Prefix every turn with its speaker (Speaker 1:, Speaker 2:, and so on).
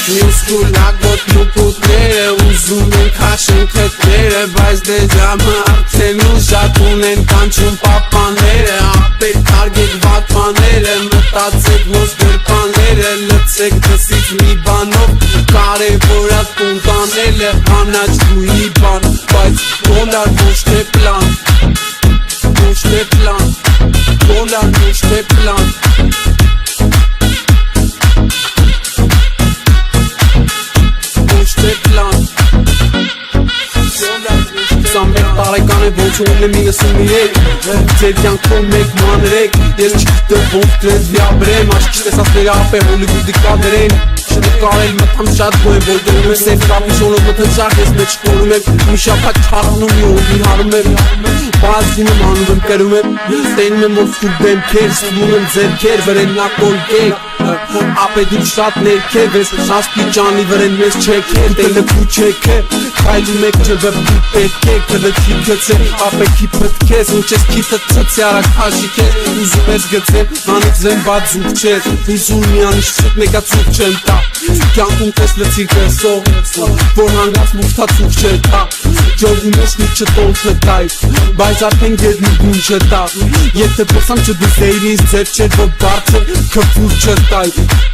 Speaker 1: Մյուսկուլակ ոտլուկուտները ուզում են քաշեն քթները Բայց դեժամը արդեն ուժատ ունեն կանչում պապաները Ապեր թարգեք վատմաները մտածեք ոնց գրպաները Լծեք դսից մի բանով կարևորած կունկանելը Հանաչ դույի բան բայց դոլար ոչ թե պլան Ոչ թե պլան Դոլար ոչ թե պլան Տարեկան է ոչ ունեմ 93 Ձեր կյանքով մեկ մանրեք Ես չգիտեմ ոնց դրեց վիաբրեմ Աշկի տեսածները ապե հոլիվուդի կադրեն Շնկարել մտամ շատ գոյ որ դնում եմ Սեվ կապիշոնով մթնցախ ես մեջ կորում եմ Մի շապատ չարանում մի օրի հարում եմ Բազդին եմ անում եմ կերում եմ Ստենում եմ որ սուր դեմքեր Սվում եմ ձերքեր վրեն նակոլկեք Ապե դու շատ ներքև ես Ասպիճանի վրեն մեզ չեքեր Տելը պուչեք է Խայլում եք չվը պուպեք եք Տելը քիքըց է Ապե քիպըտքես Ու չես քիթը ծծի արակ հաշիք ես Ուզում ես գծեմ Անիք զեմ բատ զուկ չես Ուզում միանիշ ծուկ մեկա ծուկ չեմ տա Կյանքում տես լծիկ ես Որ հանգած մուխտացուկ չէ տա Ջողում ես մի չտոն չտայ Բայց արդեն գեդնի գուն չտա Եթե պսամ չդուս էիր ինձ ձեր չեր որ բարձր Քվուր չտայ